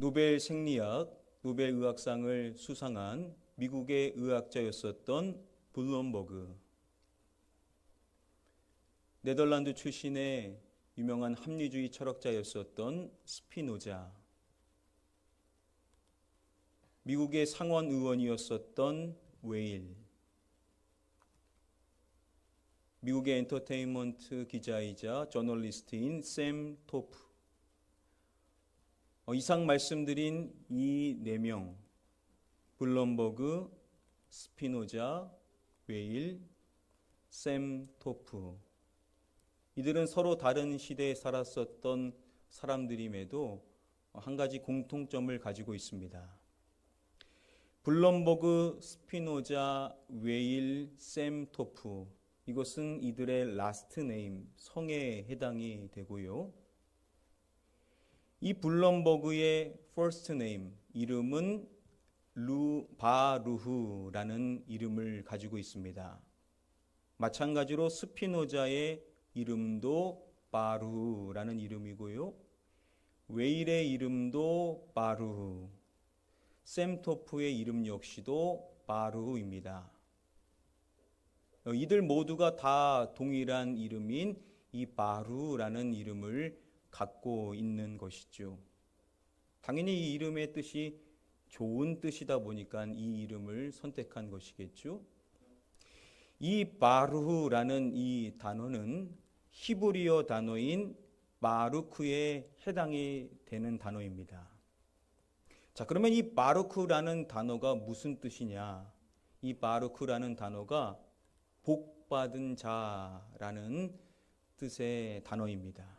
노벨 생리학, 노벨 의학상을 수상한 미국의 의학자였었던 블룸버그, 네덜란드 출신의 유명한 합리주의 철학자였었던 스피노자, 미국의 상원 의원이었었던 웨일, 미국의 엔터테인먼트 기자이자 저널리스트인 샘 토프, 이상 말씀드린 이 4명, 블룸버그, 스피노자, 웨일, 샘 토프, 이들은 서로 다른 시대에 살았었던 사람들임에도 한 가지 공통점을 가지고 있습니다. 블룸버그, 스피노자, 웨일, 샘 토프, 이것은 이들의 라스트 네임, 성에 해당이 되고요. 이 블룸버그의 first name, 이름은 바루흐라는 이름을 가지고 있습니다. 마찬가지로 스피노자의 이름도 바루흐라는 이름이고요. 웨일의 이름도 바루흐, 샘 토프의 이름 역시도 바루흐입니다. 이들 모두가 다 동일한 이름인 이 바루흐라는 이름을 갖고 있는 것이죠. 당연히 이 이름의 뜻이 좋은 뜻이다 보니까 이 이름을 선택한 것이겠죠. 이 바루흐라는 이 단어는 히브리어 단어인 바루크에 해당이 되는 단어입니다. 자, 그러면 이 바루크라는 단어가 무슨 뜻이냐? 이 바루크라는 단어가 복받은 자라는 뜻의 단어입니다.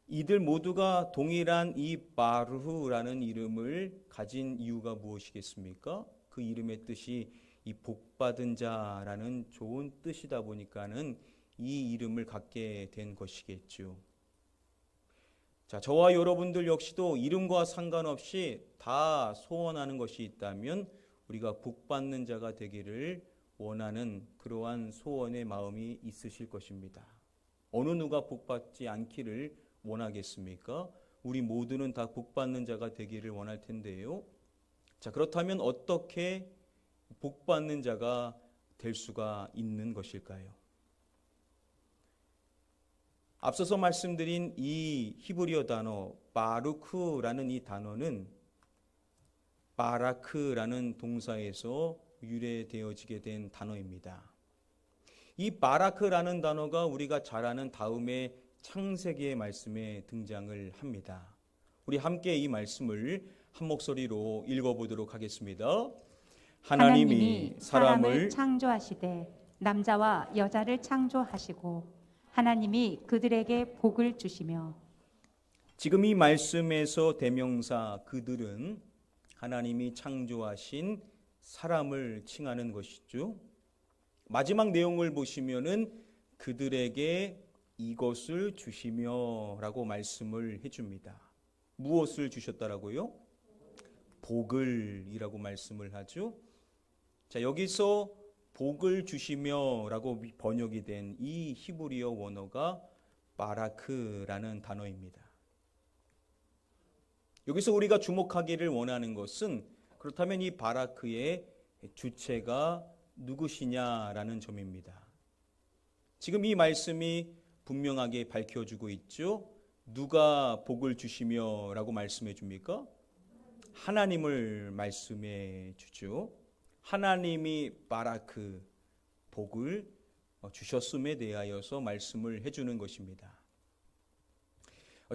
이들 모두가 동일한 이 바루흐라는 이름을 가진 이유가 무엇이겠습니까? 그 이름의 뜻이 이 복받은 자라는 좋은 뜻이다 보니까는 이 이름을 갖게 된 것이겠죠. 자, 저와 여러분들 역시도 이름과 상관없이 다 소원하는 것이 있다면 우리가 복받는 자가 되기를 원하는 그러한 소원의 마음이 있으실 것입니다. 어느 누가 복받지 않기를 원하겠습니까? 우리 모두는 다 복받는 자가 되기를 원할 텐데요. 자, 그렇다면 어떻게 복받는 자가 될 수가 있는 것일까요? 앞서서 말씀드린 이 히브리어 단어 바루크라는 이 단어는 바라크라는 동사에서 유래되어지게 된 단어입니다. 이 바라크라는 단어가 우리가 잘 아는 다음에 창세기의 말씀에 등장을 합니다. 우리 함께 이 말씀을 한 목소리로 읽어보도록 하겠습니다. 하나님이 사람을 창조하시되 남자와 여자를 창조하시고 하나님이 그들에게 복을 주시며. 지금 이 말씀에서 대명사 그들은 하나님이 창조하신 사람을 칭하는 것이죠. 마지막 내용을 보시면은 그들에게 이것을 주시며 라고 말씀을 해줍니다. 무엇을 주셨다라고요? 복을 이라고 말씀을 하죠. 자, 여기서 복을 주시며 라고 번역이 된 이 히브리어 원어가 바라크라는 단어입니다. 여기서 우리가 주목하기를 원하는 것은 그렇다면 이 바라크의 주체가 누구시냐라는 점입니다. 지금 이 말씀이 분명하게 밝혀주고 있죠. 누가 복을 주시며 라고 말씀해 줍니까? 하나님을 말씀해 주죠. 하나님이 바라크, 복을 주셨음에 대하여서 말씀을 해주는 것입니다.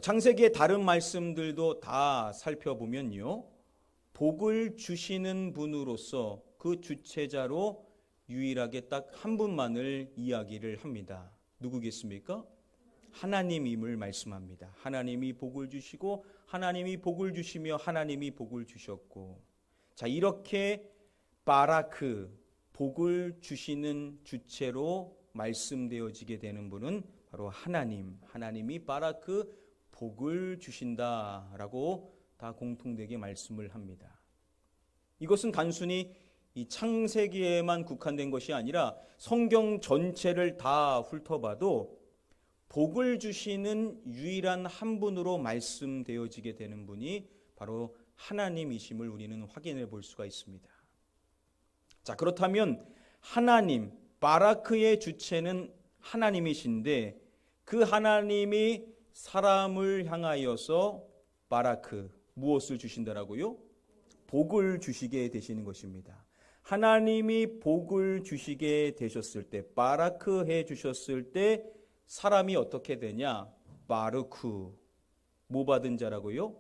창세기의 다른 말씀들도 다 살펴보면요, 복을 주시는 분으로서 그 주체자로 유일하게 딱 한 분만을 이야기를 합니다. 누구겠습니까? 하나님임을 말씀합니다. 하나님이 복을 주시고 하나님이 복을 주시며 하나님이 복을 주셨고, 자, 이렇게 바라크, 복을 주시는 주체로 말씀되어지게 되는 분은 바로 하나님, 하나님이 바라크, 복을 주신다라고 다 공통되게 말씀을 합니다. 이것은 단순히 이 창세기에만 국한된 것이 아니라 성경 전체를 다 훑어봐도 복을 주시는 유일한 한 분으로 말씀되어지게 되는 분이 바로 하나님이심을 우리는 확인해 볼 수가 있습니다. 자, 그렇다면 하나님, 바라크의 주체는 하나님이신데 그 하나님이 사람을 향하여서 바라크, 무엇을 주신다라고요? 복을 주시게 되시는 것입니다. 하나님이 복을 주시게 되셨을 때, 바라크 해 주셨을 때 사람이 어떻게 되냐? 바르크, 뭐 받은 자라고요?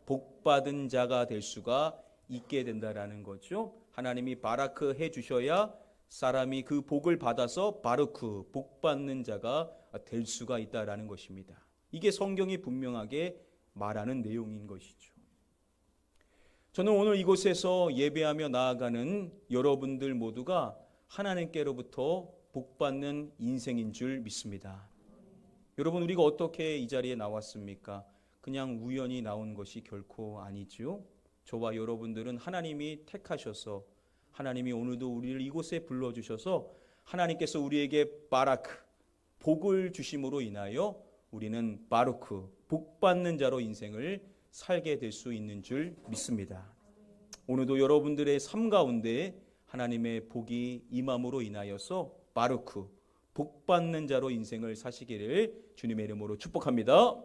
복 받은 자가 될 수가 있게 된다라는 거죠. 하나님이 바라크 해 주셔야 사람이 그 복을 받아서 바르크, 복 받는 자가 될 수가 있다라는 것입니다. 이게 성경이 분명하게 말하는 내용인 것이죠. 저는 오늘 이곳에서 예배하며 나아가는 여러분들 모두가 하나님께로부터 복받는 인생인 줄 믿습니다. 여러분, 우리가 어떻게 이 자리에 나왔습니까? 그냥 우연히 나온 것이 결코 아니죠. 저와 여러분들은 하나님이 택하셔서, 하나님이 오늘도 우리를 이곳에 불러주셔서 하나님께서 우리에게 바라크, 복을 주심으로 인하여 우리는 바루크, 복받는 자로 인생을 살게 될 수 있는 줄 믿습니다. 오늘도 여러분들의 삶 가운데 하나님의 복이 임함으로 인하여서 바루크, 복받는 자로 인생을 사시기를 주님의 이름으로 축복합니다.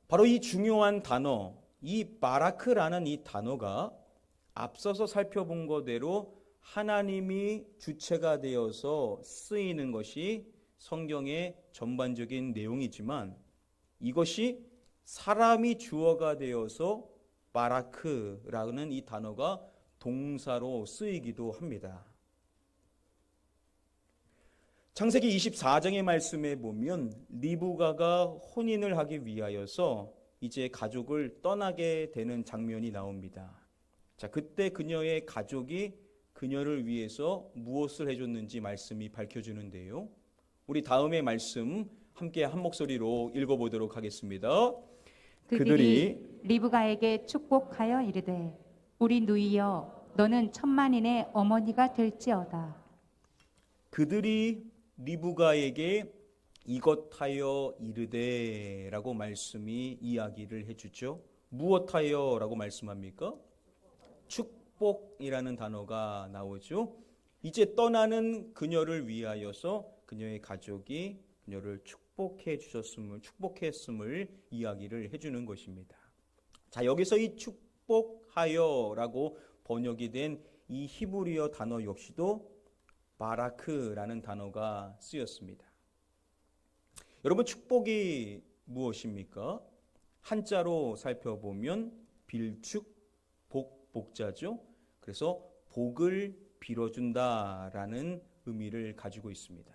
바로 이 중요한 단어, 이 바라크라는 이 단어가 앞서서 살펴본 것대로 하나님이 주체가 되어서 쓰이는 것이 성경의 전반적인 내용이지만 이것이 사람이 주어가 되어서 바라크라는 이 단어가 동사로 쓰이기도 합니다. 창세기 24장의 말씀에 보면 리브가가 혼인을 하기 위하여서 이제 가족을 떠나게 되는 장면이 나옵니다. 자, 그때 그녀의 가족이 그녀를 위해서 무엇을 해줬는지 말씀이 밝혀주는데요. 우리 다음의 말씀 함께 한 목소리로 읽어보도록 하겠습니다. 그들이 리브가에게 축복하여 이르되 우리 누이여 너는 천만인의 어머니가 될지어다. 그들이 리브가에게 이것하여 이르되라고 말씀이 이야기를 해주죠. 무엇하여 라고 말씀합니까? 축복이라는 단어가 나오죠. 이제 떠나는 그녀를 위하여서 그녀의 가족이 그녀를 축복했음을 이야기를 해주는 것입니다. 자, 여기서 이 축복하여라고 번역이 된 이 히브리어 단어 역시도 바라크라는 단어가 쓰였습니다. 여러분, 축복이 무엇입니까? 한자로 살펴보면 빌축, 복자죠. 그래서 복을 빌어준다라는 의미를 가지고 있습니다.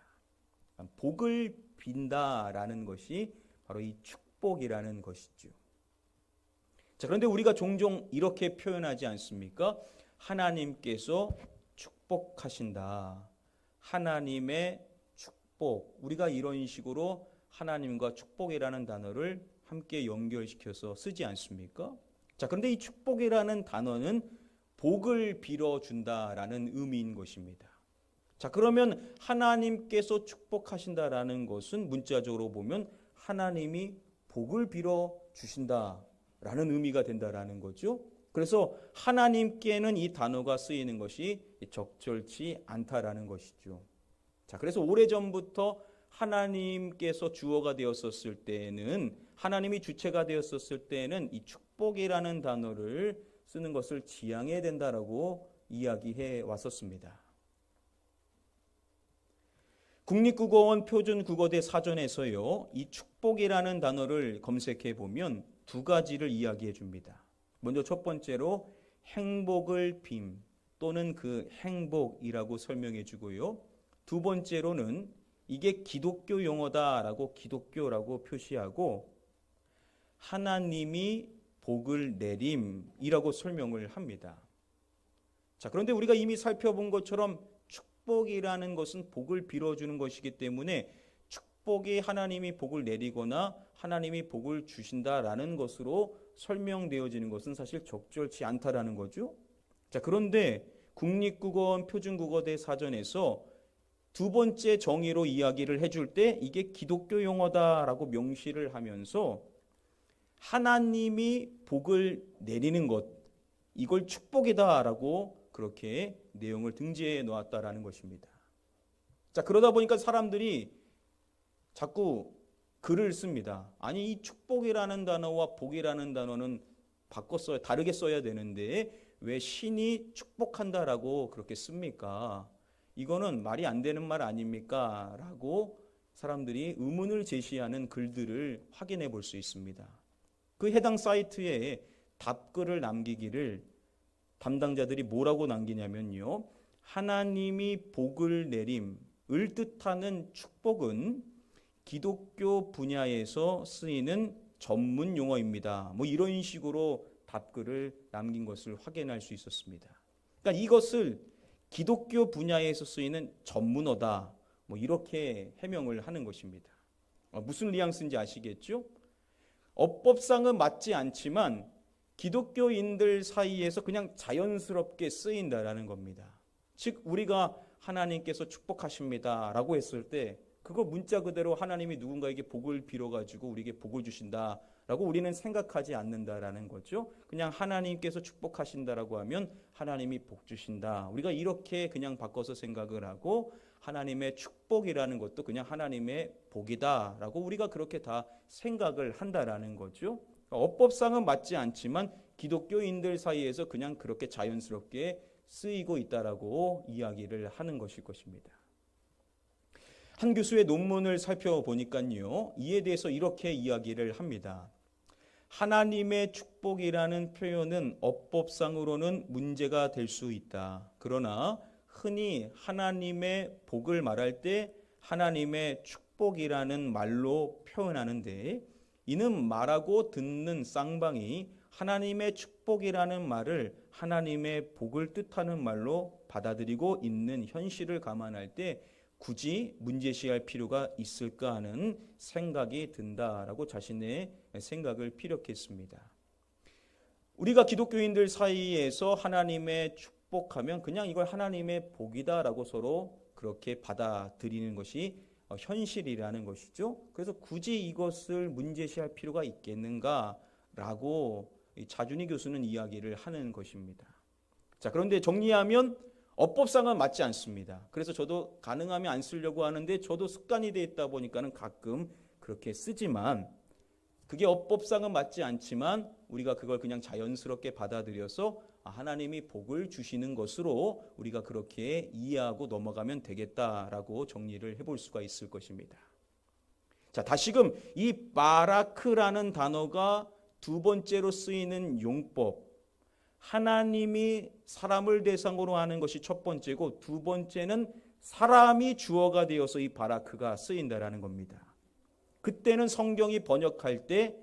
복을 빈다라는 것이 바로 이 축복이라는 것이죠. 자, 그런데 우리가 종종 이렇게 표현하지 않습니까? 하나님께서 축복하신다. 하나님의 축복. 우리가 이런 식으로 하나님과 축복이라는 단어를 함께 연결시켜서 쓰지 않습니까? 자, 그런데 이 축복이라는 단어는 복을 빌어준다라는 의미인 것입니다. 자, 그러면 하나님께서 축복하신다라는 것은 문자적으로 보면 하나님이 복을 빌어주신다라는 의미가 된다라는 거죠. 그래서 하나님께는 이 단어가 쓰이는 것이 적절치 않다라는 것이죠. 자, 그래서 오래전부터 하나님께서 주어가 되었었을 때에는, 하나님이 주체가 되었었을 때에는 이 축복이라는 단어를 쓰는 것을 지양해야 된다라고 이야기해 왔었습니다. 국립국어원 표준국어대 사전에서요, 이 축복이라는 단어를 검색해 보면 두 가지를 이야기해 줍니다. 먼저 첫 번째로 행복을 빔 또는 그 행복이라고 설명해 주고요. 두 번째로는 이게 기독교 용어다라고 기독교라고 표시하고 하나님이 복을 내림이라고 설명을 합니다. 자, 그런데 우리가 이미 살펴본 것처럼 축복이라는 것은 복을 빌어주는 것이기 때문에 축복이 하나님이 복을 내리거나 하나님이 복을 주신다라는 것으로 설명되어지는 것은 사실 적절치 않다라는 거죠. 자, 그런데 국립국어원 표준국어대 사전에서 두 번째 정의로 이야기를 해줄 때 이게 기독교 용어다라고 명시를 하면서 하나님이 복을 내리는 것, 이걸 축복이다라고 그렇게 내용을 등재해 놓았다라는 것입니다. 자, 그러다 보니까 사람들이 자꾸 글을 씁니다. 아니, 이 축복이라는 단어와 복이라는 단어는 다르게 써야 되는데 왜 신이 축복한다라고 그렇게 씁니까? 이거는 말이 안 되는 말 아닙니까? 라고 사람들이 의문을 제시하는 글들을 확인해 볼 수 있습니다. 그 해당 사이트에 답글을 남기기를 담당자들이 뭐라고 남기냐면요. 하나님이 복을 내림을 뜻하는 축복은 기독교 분야에서 쓰이는 전문 용어입니다. 뭐 이런 식으로 답글을 남긴 것을 확인할 수 있었습니다. 그러니까 이것을 기독교 분야에서 쓰이는 전문어다. 뭐 이렇게 해명을 하는 것입니다. 무슨 뉘앙스인지 아시겠죠? 어법상은 맞지 않지만 기독교인들 사이에서 그냥 자연스럽게 쓰인다라는 겁니다. 즉 우리가 하나님께서 축복하십니다라고 했을 때 그거 문자 그대로 하나님이 누군가에게 복을 빌어가지고 우리에게 복을 주신다라고 우리는 생각하지 않는다라는 거죠. 그냥 하나님께서 축복하신다라고 하면 하나님이 복 주신다. 우리가 이렇게 그냥 바꿔서 생각을 하고 하나님의 축복이라는 것도 그냥 하나님의 복이다라고 우리가 그렇게 다 생각을 한다라는 거죠. 어법상은 맞지 않지만 기독교인들 사이에서 그냥 그렇게 자연스럽게 쓰이고 있다라고 이야기를 하는 것일 것입니다. 한 교수의 논문을 살펴보니까요, 이에 대해서 이렇게 이야기를 합니다. 하나님의 축복이라는 표현은 어법상으로는 문제가 될 수 있다. 그러나 흔히 하나님의 복을 말할 때 하나님의 축복이라는 말로 표현하는데 이는 말하고 듣는 쌍방이 하나님의 축복이라는 말을 하나님의 복을 뜻하는 말로 받아들이고 있는 현실을 감안할 때 굳이 문제시할 필요가 있을까 하는 생각이 든다라고 자신의 생각을 피력했습니다. 우리가 기독교인들 사이에서 하나님의 축복하면 그냥 이걸 하나님의 복이다라고 서로 그렇게 받아들이는 것이 현실이라는 것이죠. 그래서 굳이 이것을 문제시할 필요가 있겠는가라고 자준희 교수는 이야기를 하는 것입니다. 자, 그런데 정리하면 어법상은 맞지 않습니다. 그래서 저도 가능하면 안 쓰려고 하는데 저도 습관이 돼 있다 보니까는 가끔 그렇게 쓰지만 그게 어법상은 맞지 않지만 우리가 그걸 그냥 자연스럽게 받아들여서 하나님이 복을 주시는 것으로 우리가 그렇게 이해하고 넘어가면 되겠다라고 정리를 해볼 수가 있을 것입니다. 자, 다시금 이 바라크라는 단어가 두 번째로 쓰이는 용법, 하나님이 사람을 대상으로 하는 것이 첫 번째고 두 번째는 사람이 주어가 되어서 이 바라크가 쓰인다라는 겁니다. 그때는 성경이 번역할 때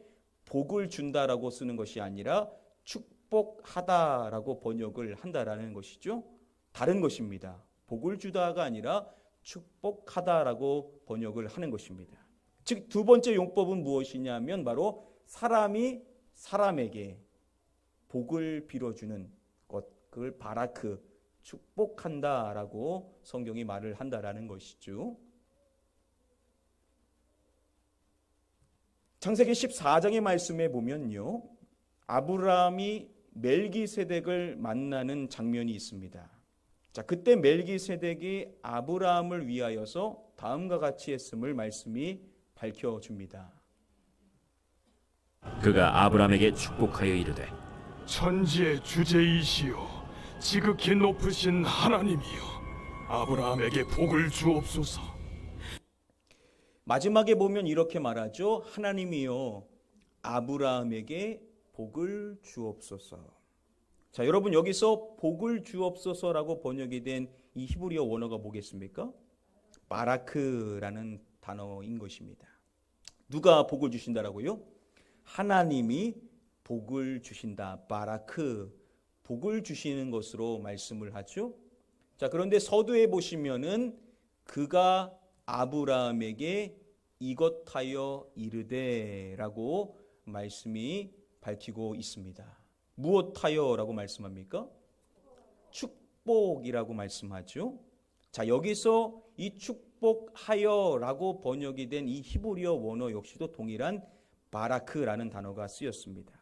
복을 준다라고 쓰는 것이 아니라 축복하다라고 번역을 한다라는 것이죠. 다른 것입니다. 복을 주다가 아니라 축복하다라고 번역을 하는 것입니다. 즉 두 번째 용법은 무엇이냐면 바로 사람이 사람에게 복을 빌어주는 것, 그걸 바라크, 축복한다라고 성경이 말을 한다라는 것이죠. 창세기 14장의 말씀에 보면요, 아브라함이 멜기세덱을 만나는 장면이 있습니다. 자, 그때 멜기세덱이 아브라함을 위하여서 다음과 같이 했음을 말씀이 밝혀줍니다. 그가 아브라함에게 축복하여 이르되 천지의 주제이시오 지극히 높으신 하나님이여 아브라함에게 복을 주옵소서. 마지막에 보면 이렇게 말하죠. 하나님이여 아브라함에게 복을 주옵소서. 자, 여러분 여기서 복을 주옵소서라고 번역이 된 이 히브리어 원어가 뭐겠습니까? 바라크라는 단어인 것입니다. 누가 복을 주신다라고요? 하나님이 복을 주신다. 바라크, 복을 주시는 것으로 말씀을 하죠. 자, 그런데 서두에 보시면은 그가 아브라함에게 이것하여 이르되라고 말씀이 밝히고 있습니다. 무엇하여라고 말씀합니까? 축복이라고 말씀하죠. 자, 여기서 이 축복하여라고 번역이 된 이 히브리어 원어 역시도 동일한 바라크라는 단어가 쓰였습니다.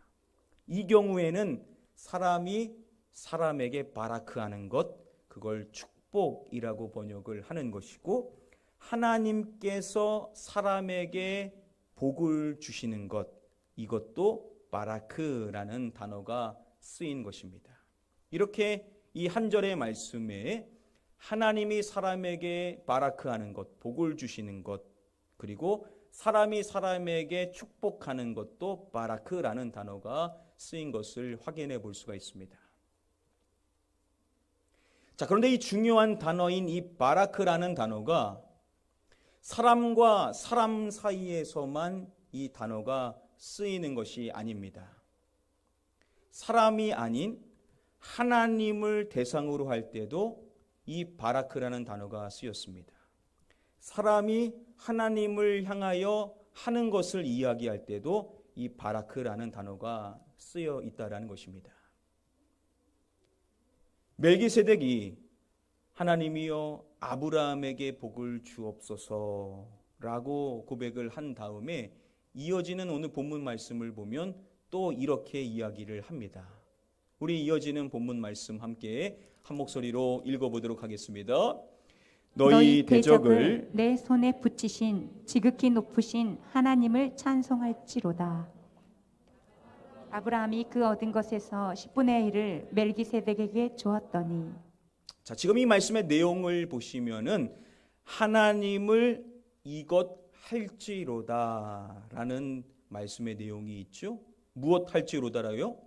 이 경우에는 사람이 사람에게 바라크하는 것, 그걸 축복이라고 번역을 하는 것이고, 하나님께서 사람에게 복을 주시는 것, 이것도 바라크라는 단어가 쓰인 것입니다. 이렇게 이 한 절의 말씀에 하나님이 사람에게 바라크하는 것, 복을 주시는 것, 그리고 사람이 사람에게 축복하는 것도 바라크라는 단어가 쓰인 것을 확인해 볼 수가 있습니다. 자, 그런데 이 중요한 단어인 이 바라크라는 단어가 사람과 사람 사이에서만 이 단어가 쓰이는 것이 아닙니다. 사람이 아닌 하나님을 대상으로 할 때도 이 바라크라는 단어가 쓰였습니다. 사람이 하나님을 향하여 하는 것을 이야기할 때도 이 바라크라는 단어가 쓰여 있다라는 것입니다. 멜기세덱이 하나님이여 아브라함에게 복을 주옵소서라고 고백을 한 다음에 이어지는 오늘 본문 말씀을 보면 또 이렇게 이야기를 합니다. 우리 이어지는 본문 말씀 함께 한 목소리로 읽어보도록 하겠습니다. 너희 대적을 내 손에 붙이신 지극히 높으신 하나님을 찬송할지로다. 아브라함이 그 얻은 것에서 10분의 1을 멜기세덱에게 주었더니. 자, 지금 이 말씀의 내용을 보시면은 하나님을 이것 할지로다라는 말씀의 내용이 있죠. 무엇 할지로다라요?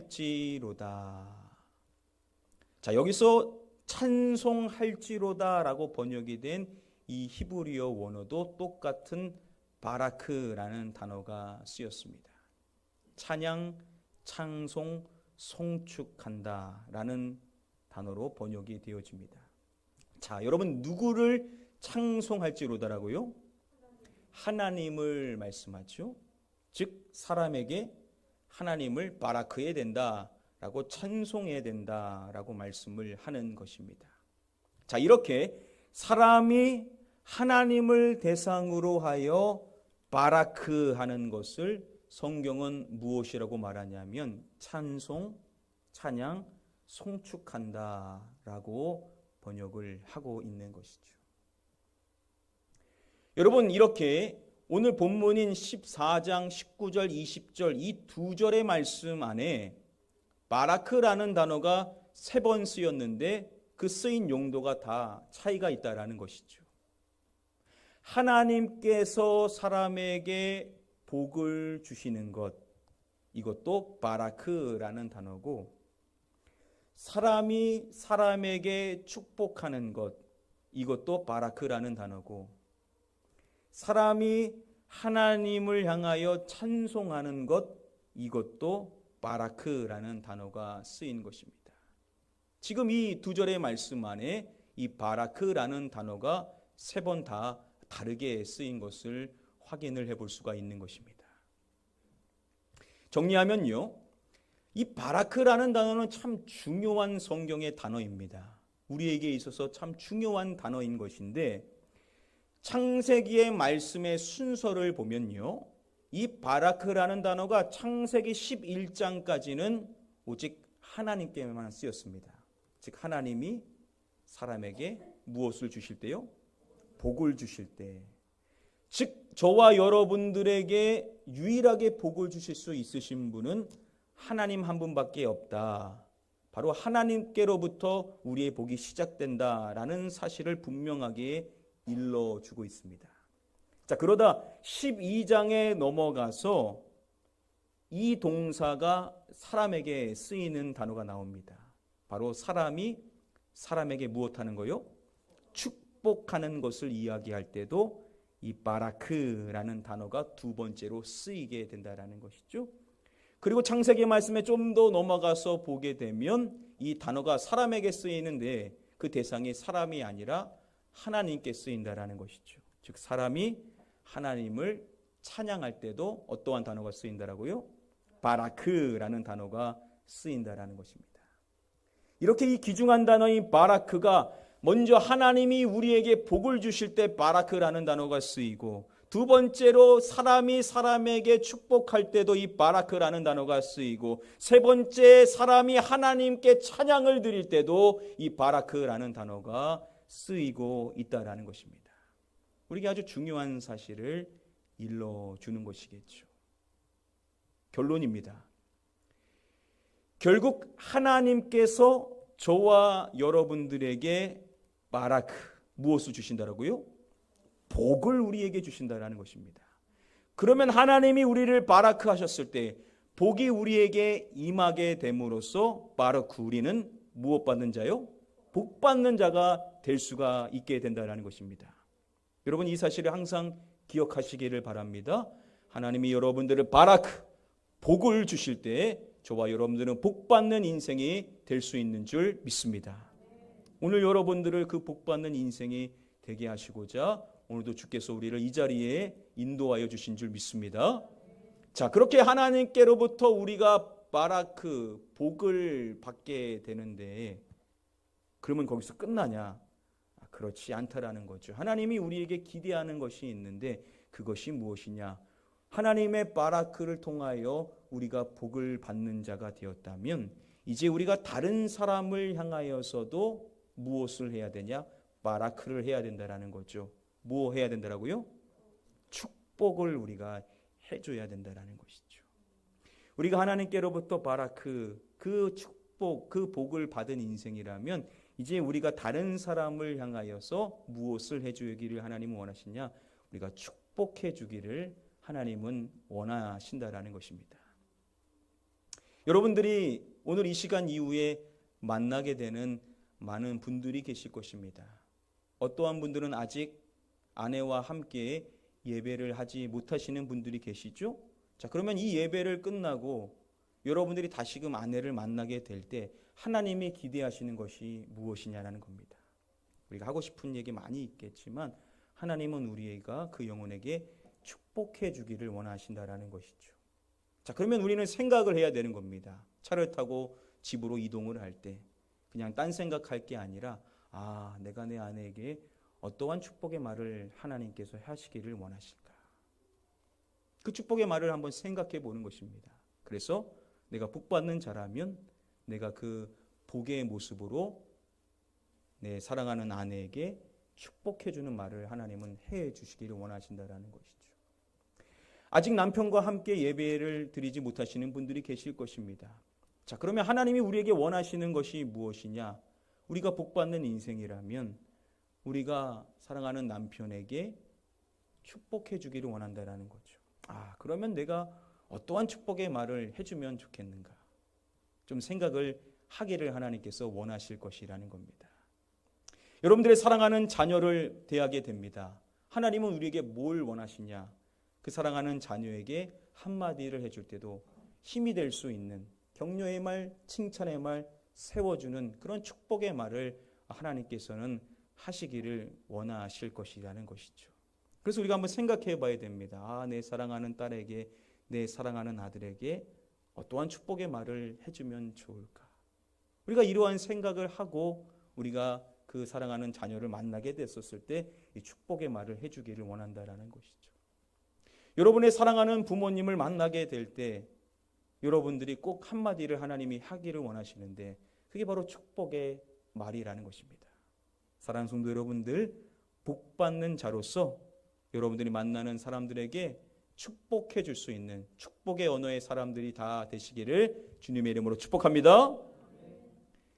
찬송할지로다. 자, 여기서 찬송할지로다라고 번역이 된 이 히브리어 원어도 똑같은 바라크라는 단어가 쓰였습니다. 찬양, 찬송, 송축한다라는 단어로 번역이 되어집니다. 자, 여러분 누구를 찬송할지로다라고요? 하나님을 말씀하죠. 즉 사람에게 하나님을 바라크해야 된다라고 찬송해야 된다라고 말씀을 하는 것입니다. 자, 이렇게 사람이 하나님을 대상으로 하여 바라크하는 것을 성경은 무엇이라고 말하냐면 찬송, 찬양, 송축한다라고 번역을 하고 있는 것이죠. 여러분, 이렇게 오늘 본문인 14장 19절 20절 이 두 절의 말씀 안에 바라크라는 단어가 3번 쓰였는데 그 쓰인 용도가 다 차이가 있다라는 것이죠. 하나님께서 사람에게 복을 주시는 것, 이것도 바라크라는 단어고, 사람이 사람에게 축복하는 것, 이것도 바라크라는 단어고, 사람이 하나님을 향하여 찬송하는 것, 이것도 바라크라는 단어가 쓰인 것입니다. 지금 이 두 절의 말씀 안에 이 바라크라는 단어가 3번 다 다르게 쓰인 것을 확인을 해볼 수가 있는 것입니다. 정리하면요, 이 바라크라는 단어는 참 중요한 성경의 단어입니다. 우리에게 있어서 참 중요한 단어인 것인데, 창세기의 말씀의 순서를 보면요, 이 바라크라는 단어가 창세기 11장까지는 오직 하나님께만 쓰였습니다. 즉 하나님이 사람에게 무엇을 주실 때요? 복을 주실 때. 즉 저와 여러분들에게 유일하게 복을 주실 수 있으신 분은 하나님 한 분밖에 없다. 바로 하나님께로부터 우리의 복이 시작된다라는 사실을 분명하게 일러주고 있습니다. 자, 그러다 12장에 넘어가서 이 동사가 사람에게 쓰이는 단어가 나옵니다. 바로 사람이 사람에게 무엇하는 거요? 축복하는 것을 이야기할 때도 이 바라크라는 단어가 두 번째로 쓰이게 된다라는 것이죠. 그리고 창세기 말씀에 좀 더 넘어가서 보게 되면 이 단어가 사람에게 쓰이는데 그 대상이 사람이 아니라 하나님께 쓰인다라는 것이죠. 즉 사람이 하나님을 찬양할 때도 어떠한 단어가 쓰인다라고요? 바라크라는 단어가 쓰인다라는 것입니다. 이렇게 이 귀중한 단어인 바라크가 먼저 하나님이 우리에게 복을 주실 때 바라크라는 단어가 쓰이고, 두 번째로 사람이 사람에게 축복할 때도 이 바라크라는 단어가 쓰이고, 세 번째 사람이 하나님께 찬양을 드릴 때도 이 바라크라는 단어가 쓰이고 있다라는 것입니다. 우리에게 아주 중요한 사실을 일러주는 것이겠죠. 결론입니다. 결국 하나님께서 저와 여러분들에게 바라크, 무엇을 주신다라고요? 복을 우리에게 주신다라는 것입니다. 그러면 하나님이 우리를 바라크 하셨을 때 복이 우리에게 임하게 됨으로써 바라크, 우리는 무엇 받는 자요? 복 받는 자가 될 수가 있게 된다라는 것입니다. 여러분, 이 사실을 항상 기억하시기를 바랍니다. 하나님이 여러분들을 바라크, 복을 주실 때 저와 여러분들은 복 받는 인생이 될 수 있는 줄 믿습니다. 오늘 여러분들을 그 복 받는 인생이 되게 하시고자 오늘도 주께서 우리를 이 자리에 인도하여 주신 줄 믿습니다. 자, 그렇게 하나님께로부터 우리가 바라크, 복을 받게 되는데, 그러면 거기서 끝나냐? 그렇지 않다라는 거죠. 하나님이 우리에게 기대하는 것이 있는데 그것이 무엇이냐? 하나님의 바라크를 통하여 우리가 복을 받는 자가 되었다면 이제 우리가 다른 사람을 향하여서도 무엇을 해야 되냐? 바라크를 해야 된다라는 거죠. 뭐 해야 된다라고요? 축복을 우리가 해줘야 된다라는 것이죠. 우리가 하나님께로부터 바라크, 그 축복, 그 복을 받은 인생이라면 이제 우리가 다른 사람을 향하여서 무엇을 해주기를 하나님은 원하시냐? 우리가 축복해 주기를 하나님은 원하신다라는 것입니다. 여러분들이 오늘 이 시간 이후에 만나게 되는 많은 분들이 계실 것입니다. 어떠한 분들은 아직 아내와 함께 예배를 하지 못하시는 분들이 계시죠? 자, 그러면 이 예배를 끝나고 여러분들이 다시금 아내를 만나게 될 때 하나님이 기대하시는 것이 무엇이냐라는 겁니다. 우리가 하고 싶은 얘기 많이 있겠지만 하나님은 우리가 그 영혼에게 축복해 주기를 원하신다라는 것이죠. 자, 그러면 우리는 생각을 해야 되는 겁니다. 차를 타고 집으로 이동을 할 때 그냥 딴 생각할 게 아니라, 내가 내 아내에게 어떠한 축복의 말을 하나님께서 하시기를 원하실까? 그 축복의 말을 한번 생각해 보는 것입니다. 그래서 내가 복 받는 자라면 내가 그 복의 모습으로 내 사랑하는 아내에게 축복해 주는 말을 하나님은 해 주시기를 원하신다라는 것이죠. 아직 남편과 함께 예배를 드리지 못하시는 분들이 계실 것입니다. 자, 그러면 하나님이 우리에게 원하시는 것이 무엇이냐? 우리가 복 받는 인생이라면 우리가 사랑하는 남편에게 축복해 주기를 원한다라는 거죠. 그러면 내가 어떠한 축복의 말을 해주면 좋겠는가? 좀 생각을 하기를 하나님께서 원하실 것이라는 겁니다. 여러분들의 사랑하는 자녀를 대하게 됩니다. 하나님은 우리에게 뭘 원하시냐? 그 사랑하는 자녀에게 한마디를 해줄 때도 힘이 될 수 있는 격려의 말, 칭찬의 말, 세워주는 그런 축복의 말을 하나님께서는 하시기를 원하실 것이라는 것이죠. 그래서 우리가 한번 생각해 봐야 됩니다. 내 사랑하는 딸에게, 내 사랑하는 아들에게 어떠한 축복의 말을 해주면 좋을까? 우리가 이러한 생각을 하고 우리가 그 사랑하는 자녀를 만나게 됐었을 때 이 축복의 말을 해주기를 원한다라는 것이죠. 여러분의 사랑하는 부모님을 만나게 될 때 여러분들이 꼭 한마디를 하나님이 하기를 원하시는데 그게 바로 축복의 말이라는 것입니다. 사랑하는 성도 여러분들, 복받는 자로서 여러분들이 만나는 사람들에게 축복해 줄 수 있는 축복의 언어의 사람들이 다 되시기를 주님의 이름으로 축복합니다.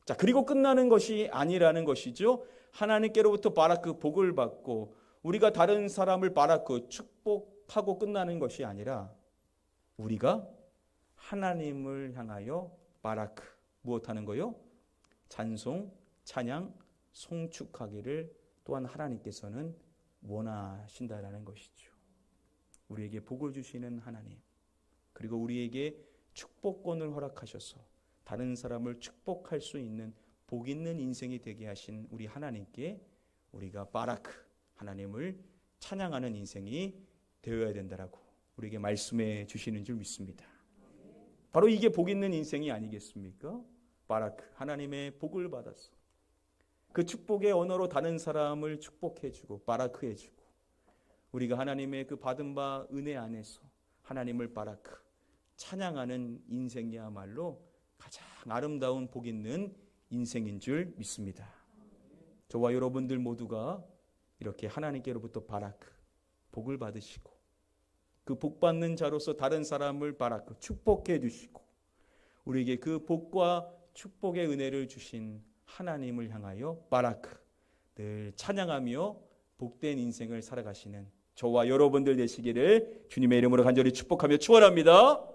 자, 그리고 끝나는 것이 아니라는 것이죠. 하나님께로부터 바라크, 복을 받고 우리가 다른 사람을 바라크, 축복하고 끝나는 것이 아니라 우리가 하나님을 향하여 바라크, 무엇하는 거요? 찬송, 찬양, 송축하기를 또한 하나님께서는 원하신다라는 것이죠. 우리에게 복을 주시는 하나님, 그리고 우리에게 축복권을 허락하셔서 다른 사람을 축복할 수 있는 복 있는 인생이 되게 하신 우리 하나님께 우리가 바라크, 하나님을 찬양하는 인생이 되어야 된다라고 우리에게 말씀해 주시는 줄 믿습니다. 바로 이게 복 있는 인생이 아니겠습니까? 바라크, 하나님의 복을 받았어. 그 축복의 언어로 다른 사람을 축복해주고 바라크해주고, 우리가 하나님의 그 받은 바 은혜 안에서 하나님을 바라크 찬양하는 인생이야말로 가장 아름다운 복 있는 인생인 줄 믿습니다. 저와 여러분들 모두가 이렇게 하나님께로부터 바라크 복을 받으시고, 그 복 받는 자로서 다른 사람을 바라크 축복해 주시고, 우리에게 그 복과 축복의 은혜를 주신 하나님을 향하여 바라크 늘 찬양하며 복된 인생을 살아가시는 저와 여러분들 되시기를 주님의 이름으로 간절히 축복하며 축원합니다.